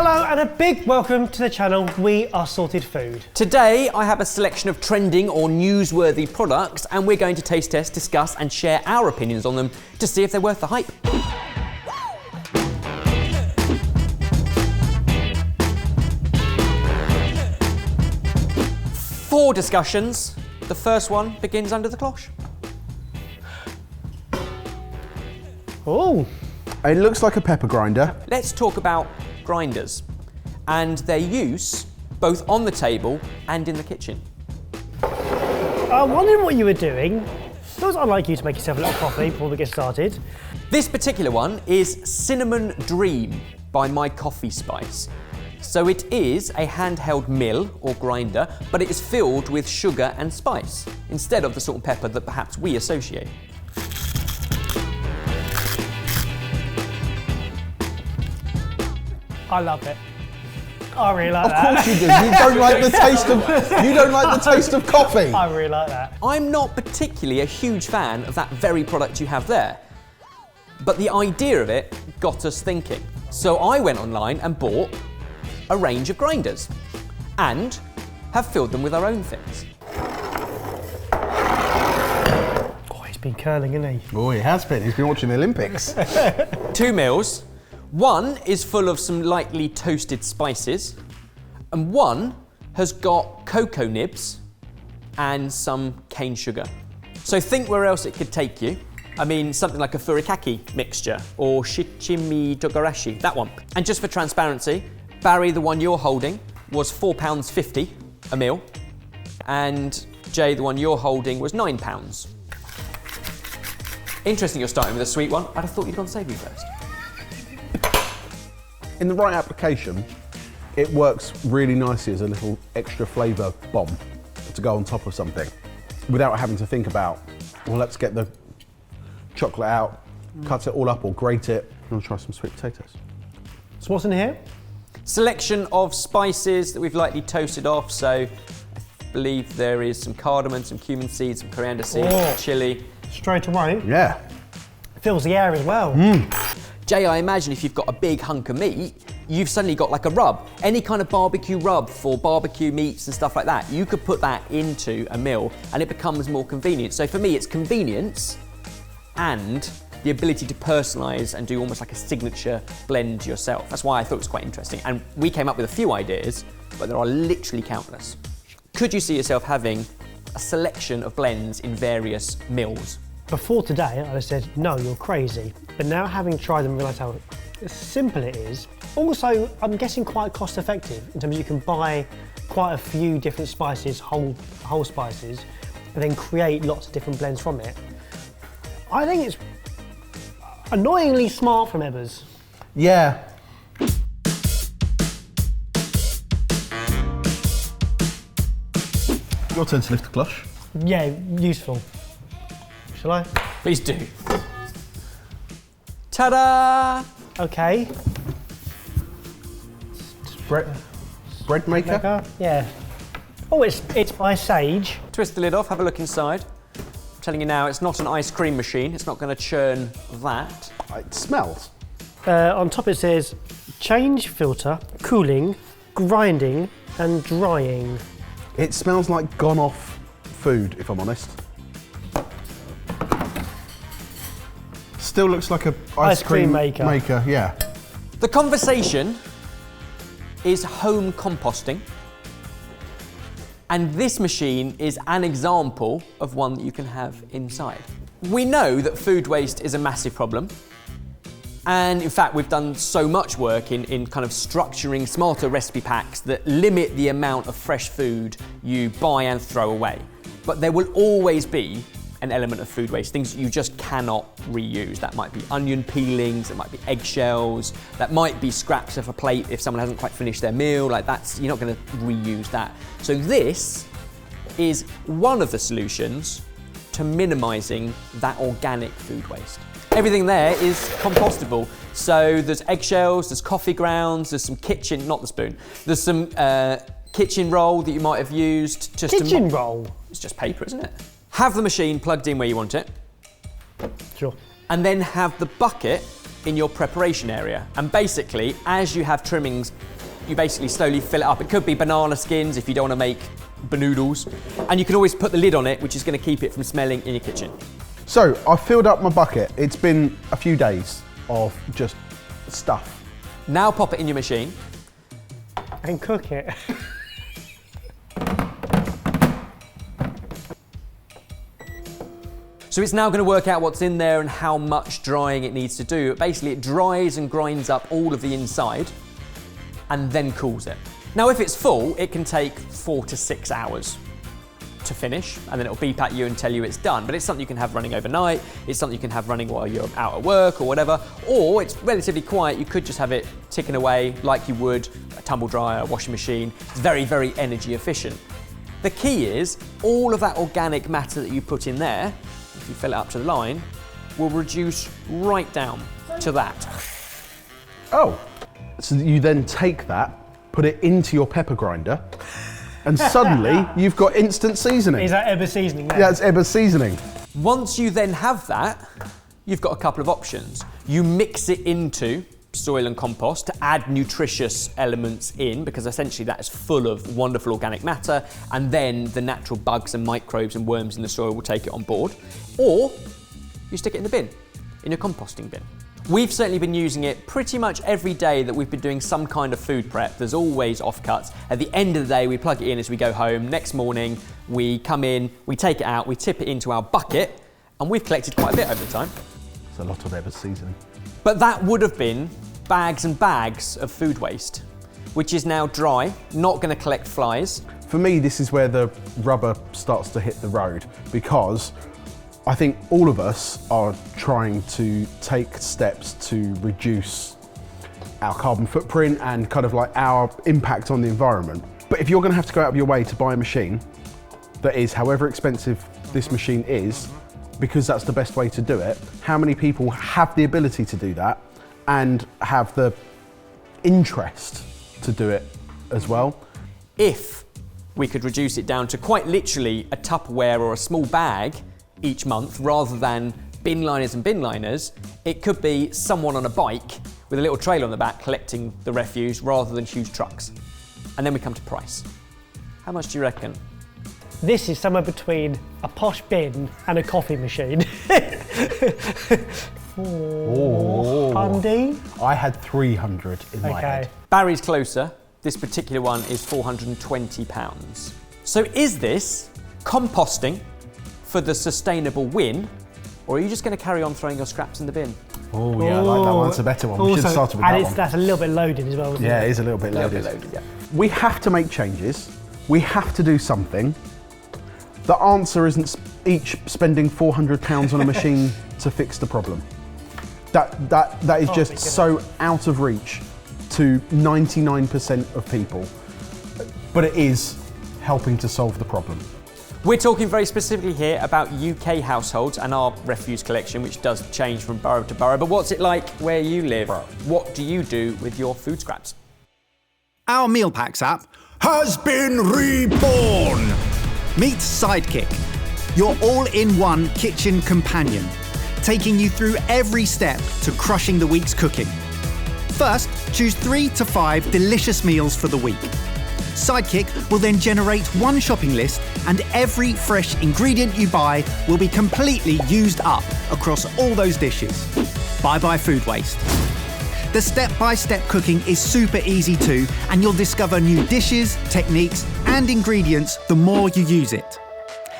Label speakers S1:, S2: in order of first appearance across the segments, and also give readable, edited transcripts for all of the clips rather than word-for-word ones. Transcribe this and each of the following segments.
S1: Hello and a big welcome to the channel We Are Sorted Food.
S2: Today I have a selection of trending or newsworthy products and we're going to taste test, discuss and share our opinions on them to see if they're worth the hype. Four discussions. The first one begins under the cloche.
S1: Oh.
S3: It looks like a pepper grinder.
S2: Let's talk about grinders and their use both on the table and in the kitchen.
S1: I'm wondering what you were doing. Feels unlike you to make yourself a little coffee before we get started.
S2: This particular one is Cinnamon Dream by My Coffee Spice. So it is a handheld mill or grinder, but it is filled with sugar and spice instead of the salt and pepper that perhaps we associate.
S1: I love it. I really like that.
S3: Of course you do. You don't like the taste of. You don't like the taste of coffee.
S1: I really like that.
S2: I'm not particularly a huge fan of that very product you have there, but the idea of it got us thinking. So I went online and bought a range of grinders and have filled them with our own things.
S1: Oh, he's been curling, hasn't he?
S3: Oh, he has been. He's been watching the Olympics.
S2: 2 mills. One is full of some lightly toasted spices, and one has got cocoa nibs and some cane sugar. So think where else it could take you. I mean, something like a furikake mixture or shichimi togarashi, that one. And just for transparency, Barry, the one you're holding, was £4.50 a meal, and Jay, the one you're holding, was £9. Interesting you're starting with a sweet one. I'd have thought you'd gone savoury first.
S3: In the right application, it works really nicely as a little extra flavour bomb to go on top of something without having to think about, well, let's get the chocolate out, cut it all up or grate it, and I'll try some sweet potatoes.
S1: So what's in here?
S2: Selection of spices that we've lightly toasted off. So I believe there is some cardamom, some cumin seeds, some coriander seeds, chilli.
S1: Straight away.
S3: Yeah.
S1: Fills the air as well.
S2: Jay, I imagine if you've got a big hunk of meat, you've suddenly got like a rub. Any kind of barbecue rub for barbecue meats and stuff like that, you could put that into a mill and it becomes more convenient. So for me, it's convenience and the ability to personalise and do almost like a signature blend yourself. That's why I thought it was quite interesting. And we came up with a few ideas, but there are literally countless. Could you see yourself having a selection of blends in various mills?
S1: Before today, I said, no, you're crazy. But now having tried them, I realise how simple it is. Also, I'm guessing quite cost effective in terms of you can buy quite a few different spices, whole spices, and then create lots of different blends from it. I think it's annoyingly smart from Ebbers.
S3: Yeah. Your turn to lift the cloche.
S1: Yeah, useful. Shall I?
S2: Please do. Ta-da!
S1: Okay.
S3: Bread maker?
S1: Yeah. Oh, it's by Sage.
S2: Twist the lid off, have a look inside. I'm telling you now, it's not an ice cream machine. It's not going to churn that.
S3: It smells.
S1: On top it says, change filter, cooling, grinding and drying.
S3: It smells like gone off food, if I'm honest. Still looks like a ice cream maker, yeah.
S2: The conversation is home composting. And this machine is an example of one that you can have inside. We know that food waste is a massive problem. And in fact, we've done so much work in kind of structuring smarter recipe packs that limit the amount of fresh food you buy and throw away. But there will always be an element of food waste, things you just cannot reuse. That might be onion peelings, that might be eggshells, that might be scraps of a plate if someone hasn't quite finished their meal, like that's, you're not gonna reuse that. So this is one of the solutions to minimising that organic food waste. Everything there is compostable. So there's eggshells, there's coffee grounds, there's some kitchen, not the spoon, there's some kitchen roll that you might have used.
S1: Kitchen roll?
S2: It's just paper, isn't it? Have the machine plugged in where you want it.
S1: Sure.
S2: And then have the bucket in your preparation area. And basically, as you have trimmings you basically slowly fill it up. It could be banana skins if you don't want to make banoodles. And you can always put the lid on it, which is going to keep it from smelling in your kitchen.
S3: So I filled up my bucket. It's been a few days of just stuff.
S2: Now pop it in your machine.
S1: And cook it.
S2: So it's now going to work out what's in there and how much drying it needs to do. Basically, it dries and grinds up all of the inside and then cools it. Now, if it's full, it can take 4 to 6 hours to finish, and then it'll beep at you and tell you it's done. But it's something you can have running overnight. It's something you can have running while you're out at work or whatever. Or it's relatively quiet. You could just have it ticking away like you would a tumble dryer, a washing machine. It's very, very energy efficient. The key is all of that organic matter that you put in there, if you fill it up to the line, will reduce right down to that.
S3: Oh, so you then take that, put it into your pepper grinder, and suddenly you've got instant seasoning.
S1: Is that Eber's seasoning there?
S3: Yeah, it's Eber's seasoning.
S2: Once you then have that, you've got a couple of options. You mix it into soil and compost to add nutritious elements in, because essentially that is full of wonderful organic matter, and then the natural bugs and microbes and worms in the soil will take it on board. Or you stick it in the bin, in your composting bin. We've certainly been using it pretty much every day that we've been doing some kind of food prep. There's always offcuts. At the end of the day, we plug it in as we go home. Next morning, we come in, we take it out, we tip it into our bucket, and we've collected quite a bit over time.
S3: It's a lot of Eber's seasoning.
S2: But that would have been bags and bags of food waste, which is now dry, not going to collect flies.
S3: For me, this is where the rubber starts to hit the road, because I think all of us are trying to take steps to reduce our carbon footprint and kind of like our impact on the environment. But if you're going to have to go out of your way to buy a machine that is however expensive this machine is, because that's the best way to do it, how many people have the ability to do that and have the interest to do it as well?
S2: If we could reduce it down to quite literally a Tupperware or a small bag each month, rather than bin liners and bin liners, it could be someone on a bike with a little trailer on the back collecting the refuse rather than huge trucks. And then we come to price. How much do you reckon?
S1: This is somewhere between a posh bin and a coffee machine. $400?
S3: I had 300 in my head.
S2: Barry's closer. This particular one is £420. So is this composting for the sustainable win, or are you just going to carry on throwing your scraps in the bin?
S3: Oh yeah, I like that one. That's a better one. We should have started with that one.
S1: That's a little bit loaded as well, isn't it?
S3: Yeah, it is a little bit loaded.
S2: Yeah.
S3: We have to make changes. We have to do something. The answer isn't each spending £400 on a machine to fix the problem. That is just so out of reach to 99% of people. But it is helping to solve the problem.
S2: We're talking very specifically here about UK households and our refuse collection, which does change from borough to borough. But what's it like where you live? What do you do with your food scraps?
S4: Our Meal Packs app has been reborn. Meet Sidekick, your all-in-one kitchen companion, taking you through every step to crushing the week's cooking. First, choose 3 to 5 delicious meals for the week. Sidekick will then generate one shopping list, and every fresh ingredient you buy will be completely used up across all those dishes. Bye-bye food waste. The step-by-step cooking is super easy too, and you'll discover new dishes, techniques, and ingredients the more you use it.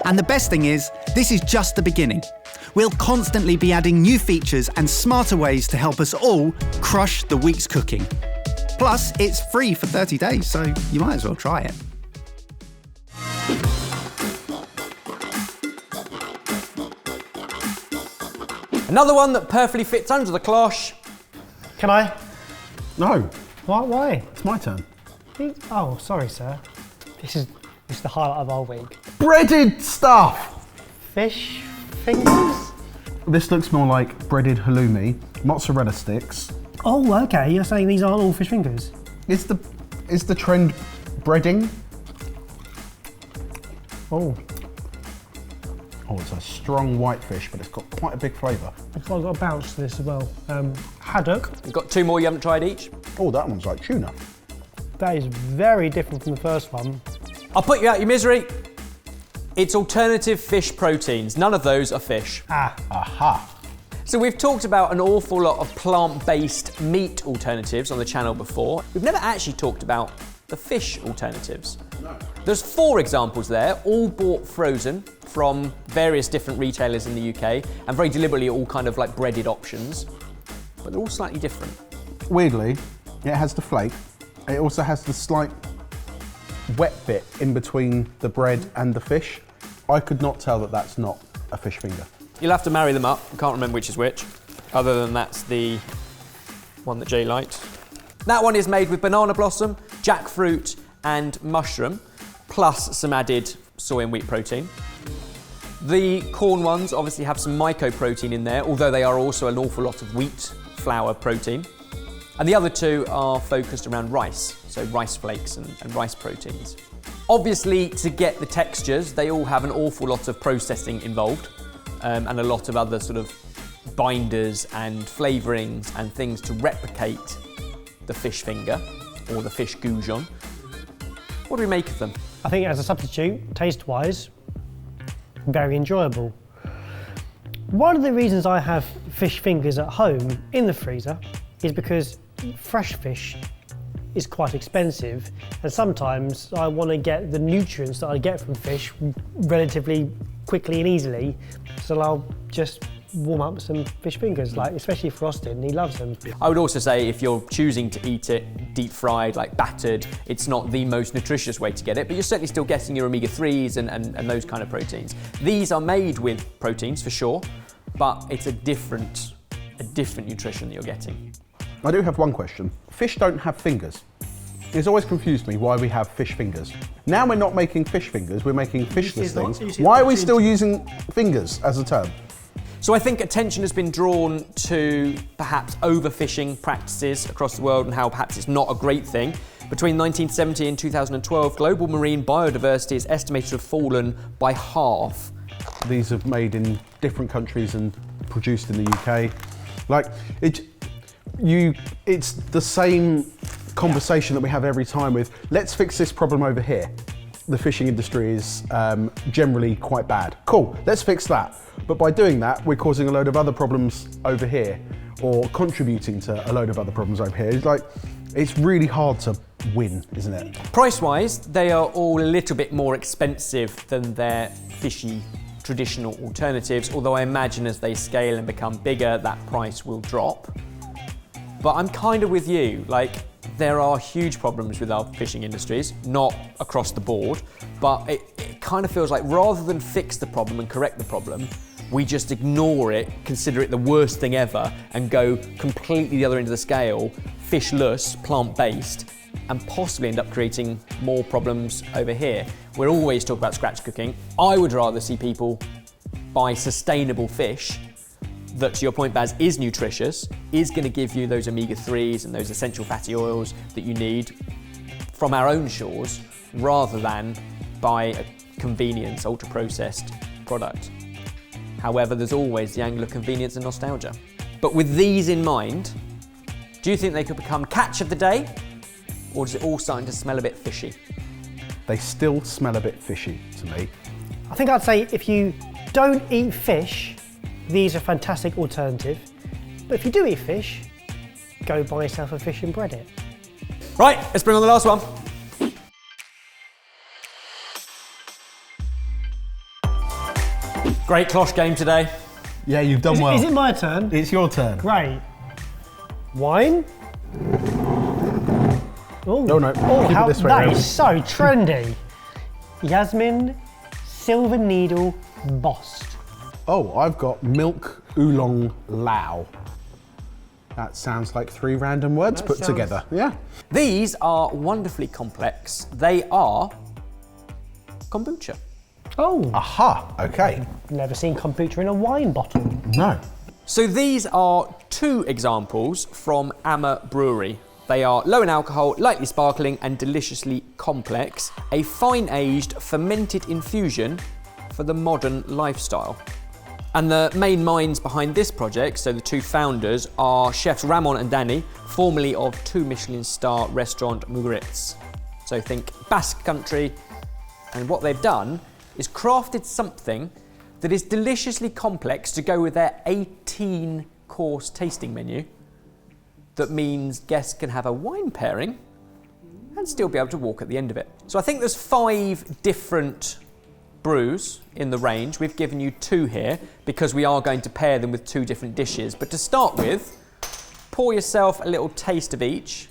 S4: And the best thing is, this is just the beginning. We'll constantly be adding new features and smarter ways to help us all crush the week's cooking. Plus, it's free for 30 days, so you might as well try it.
S2: Another one that perfectly fits under the cloche.
S1: Can I?
S3: No,
S1: Why?
S3: it's my turn.
S1: Oh, sorry, sir. This is the highlight of our week.
S3: Breaded stuff!
S1: Fish fingers?
S3: This looks more like breaded halloumi, mozzarella sticks.
S1: Oh, okay. You're saying these aren't all fish fingers?
S3: Is the trend breading?
S1: Oh,
S3: Oh, it's a strong white fish, but it's got quite a big flavour.
S1: I've got a bounce to this as well. Haddock.
S2: You've got 2 more you haven't tried each.
S3: Oh, that one's like tuna.
S1: That is very different from the first one.
S2: I'll put you out your misery. It's alternative fish proteins. None of those are fish.
S3: Aha.
S2: So we've talked about an awful lot of plant-based meat alternatives on the channel before. We've never actually talked about the fish alternatives. No. There's 4 examples there, all bought frozen from various different retailers in the UK, and very deliberately all kind of like breaded options, but they're all slightly different.
S3: Weirdly, it has the flake. It also has the slight wet bit in between the bread and the fish. I could not tell that that's not a fish finger.
S2: You'll have to marry them up. I can't remember which is which, other than that's the one that Jay liked. That one is made with banana blossom, jackfruit and mushroom, plus some added soy and wheat protein. The corn ones obviously have some mycoprotein in there, although they are also an awful lot of wheat flour protein. And the other 2 are focused around rice, so rice flakes and rice proteins. Obviously, to get the textures, they all have an awful lot of processing involved, and a lot of other sort of binders and flavourings and things to replicate the fish finger or the fish goujon. What do we make of them?
S1: I think as a substitute, taste-wise, very enjoyable. One of the reasons I have fish fingers at home in the freezer is because fresh fish is quite expensive, and sometimes I want to get the nutrients that I get from fish relatively quickly and easily, so I'll just warm up some fish fingers, like especially for Austin, he loves them.
S2: I would also say if you're choosing to eat it deep fried, like battered, it's not the most nutritious way to get it, but you're certainly still getting your omega-3s and those kind of proteins. These are made with proteins for sure, but it's a different nutrition that you're getting.
S3: I do have one question. Fish don't have fingers. It's always confused me why we have fish fingers. Now we're not making fish fingers, we're making fishless things. Why are we still using fingers as a term?
S2: So I think attention has been drawn to perhaps overfishing practices across the world and how perhaps it's not a great thing. Between 1970 and 2012, global marine biodiversity is estimated to have fallen by half.
S3: These are made in different countries and produced in the UK. Like, it's the same conversation that we have every time with, let's fix this problem over here. The fishing industry is generally quite bad. Cool, let's fix that. But by doing that, we're causing a load of other problems over here, or contributing to a load of other problems over here. It's really hard to win, isn't it?
S2: Price-wise, they are all a little bit more expensive than their fishy traditional alternatives, although I imagine as they scale and become bigger, that price will drop. But I'm kind of with you, like, there are huge problems with our fishing industries, not across the board, but it kind of feels like rather than fix the problem and correct the problem, we just ignore it, consider it the worst thing ever, and go completely the other end of the scale, fishless, plant-based, and possibly end up creating more problems over here. We're always talking about scratch cooking. I would rather see people buy sustainable fish that, to your point, Baz, is nutritious, is going to give you those omega-3s and those essential fatty oils that you need from our own shores, rather than buy a convenience, ultra-processed product. However, there's always the angle of convenience and nostalgia. But with these in mind, do you think they could become catch of the day, or is it all starting to smell a bit fishy?
S3: They still smell a bit fishy to me.
S1: I think I'd say if you don't eat fish, these are a fantastic alternative. But if you do eat fish, go buy yourself a fish and bread it.
S2: Right, let's bring on the last one. Great cloche game today.
S3: Yeah, you've done well.
S1: Is it my turn?
S3: It's your turn.
S1: Great. Wine? Oh,
S3: No. Keep it this way
S1: that
S3: round.
S1: is so trendy. Yasmin Silver Needle Bost.
S3: Oh, I've got milk oolong lao. That sounds like 3 random words put together. Yeah.
S2: These are wonderfully complex. They are kombucha.
S1: Oh,
S3: Aha, okay.
S1: never seen kombucha in a wine bottle.
S3: No.
S2: So these are 2 examples from Amma Brewery. They are low in alcohol, lightly sparkling and deliciously complex. A fine-aged fermented infusion for the modern lifestyle. And the main minds behind this project, so the two founders, are chefs Ramon and Danny, formerly of 2 Michelin star restaurant Mugaritz. So think Basque Country. And what they've done is crafted something that is deliciously complex to go with their 18-course tasting menu. That means guests can have a wine pairing and still be able to walk at the end of it. So I think there's 5 different brews in the range. We've given you 2 here because we are going to pair them with 2 different dishes. But to start with, pour yourself a little taste of each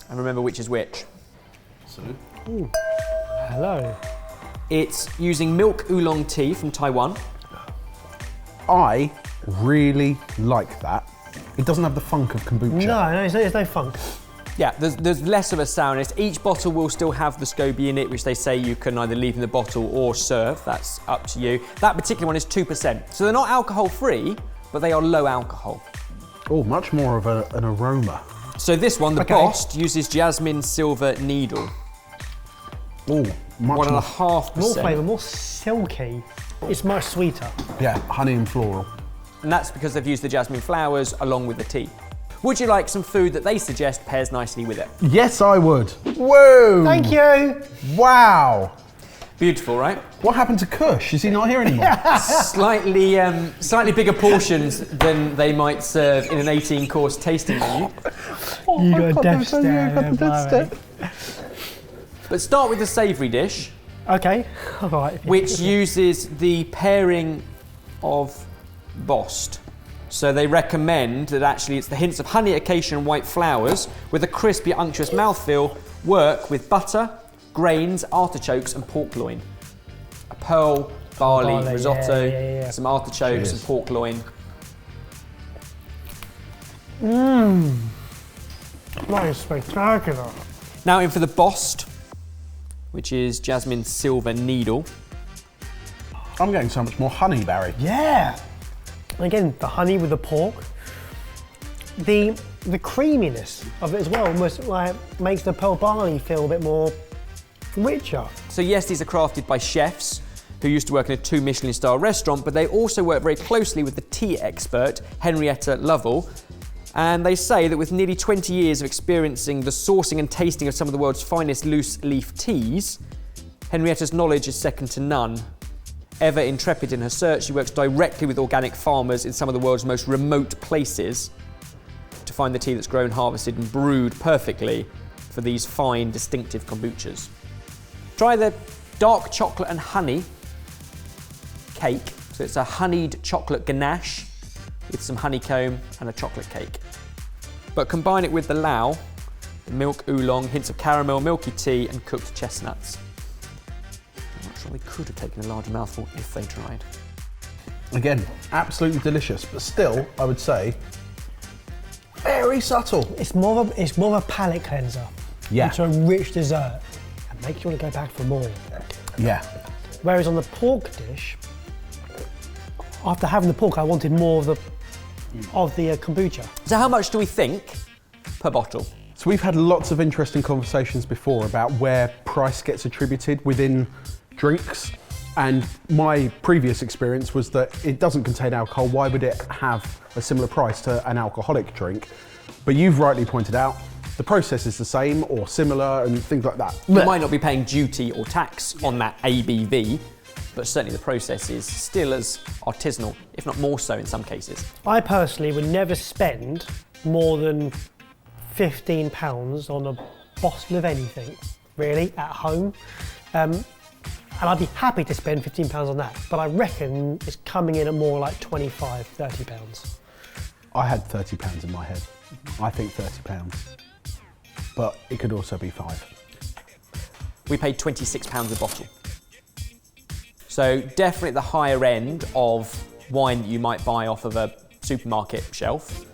S2: and remember which is which.
S1: Ooh. Hello.
S2: It's using milk oolong tea from Taiwan.
S3: I really like that. It doesn't have the funk of kombucha.
S1: No, there's no funk.
S2: Yeah, there's less of a sourness. Each bottle will still have the SCOBY in it, which they say you can either leave in the bottle or serve. That's up to you. That particular one is 2%. So they're not alcohol-free, but they are low alcohol.
S3: Oh, much more of an aroma.
S2: So this one, the Bost, uses jasmine silver needle.
S3: Oh, much
S2: 1.5%.
S1: More flavour, more silky. It's much sweeter.
S3: Yeah, honey and floral.
S2: And that's because they've used the jasmine flowers along with the tea. Would you like some food that they suggest pairs nicely with it?
S3: Yes, I would. Whoa!
S1: Thank you.
S3: Wow.
S2: Beautiful, right?
S3: What happened to Kush? Is he not here anymore?
S2: Slightly bigger portions than they might serve in an 18-course tasting menu.
S1: You got a death stare.
S2: But start with the savoury dish.
S1: Okay, all right.
S2: Which uses the pairing of Bost. So they recommend that actually it's the hints of honey, acacia and white flowers with a crispy, unctuous mouthfeel work with butter, grains, artichokes and pork loin. A pearl barley risotto, some artichokes and pork loin.
S1: That is spectacular.
S2: Now in for the Bost, which is jasmine silver needle.
S3: I'm getting so much more honey, Barry.
S1: Yeah. Again, the honey with the pork. The creaminess of it as well almost like makes the pearl barley feel a bit more richer.
S2: So yes, these are crafted by chefs who used to work in a 2 Michelin star restaurant, but they also work very closely with the tea expert, Henrietta Lovell. And they say that with nearly 20 years of experiencing the sourcing and tasting of some of the world's finest loose leaf teas, Henrietta's knowledge is second to none. Ever intrepid in her search, she works directly with organic farmers in some of the world's most remote places to find the tea that's grown, harvested and brewed perfectly for these fine, distinctive kombuchas. Try the dark chocolate and honey cake. So it's a honeyed chocolate ganache with some honeycomb and a chocolate cake. But combine it with the Lao, the milk oolong, hints of caramel, milky tea and cooked chestnuts. I'm not sure they could have taken a larger mouthful if they tried.
S3: Again, absolutely delicious, but still, I would say, very subtle.
S1: It's more of a palate cleanser.
S3: Yeah.
S1: It's a rich dessert. And makes you want to go back for more.
S3: Yeah.
S1: Whereas on the pork dish, after having the pork, I wanted more of the kombucha.
S2: So how much do we think per bottle?
S3: So we've had lots of interesting conversations before about where price gets attributed within drinks. And my previous experience was that it doesn't contain alcohol. Why would it have a similar price to an alcoholic drink? But you've rightly pointed out, the process is the same or similar and things like that.
S2: You might not be paying duty or tax on that ABV, but certainly the process is still as artisanal, if not more so in some cases.
S1: I personally would never spend more than £15 on a bottle of anything, really, at home. And I'd be happy to spend £15 on that, but I reckon it's coming in at more like £25, £30.
S3: I had £30 in my head. I think £30, but it could also be £5.
S2: We paid £26 a bottle. So definitely at the higher end of wine that you might buy off of a supermarket shelf.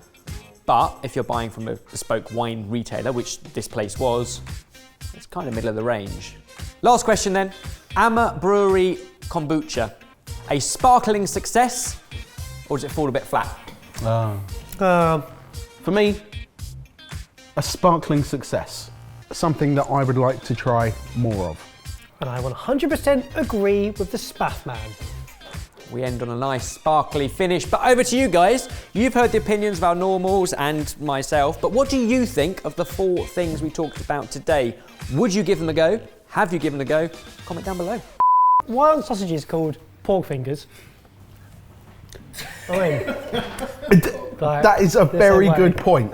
S2: But if you're buying from a bespoke wine retailer, which this place was, it's kind of middle of the range. Last question then. Amma Brewery Kombucha, a sparkling success, or does it fall a bit flat?
S3: For me, a sparkling success. Something that I would like to try more of.
S1: And I 100% agree with the Spaff man.
S2: we end on a nice sparkly finish. But over to you guys. You've heard the opinions of our normals and myself, but what do you think of the 4 things we talked about today? Would you give them a go? Have you given them a go? Comment down below.
S1: Why aren't sausages called pork fingers? I mean,
S3: That is a very good point.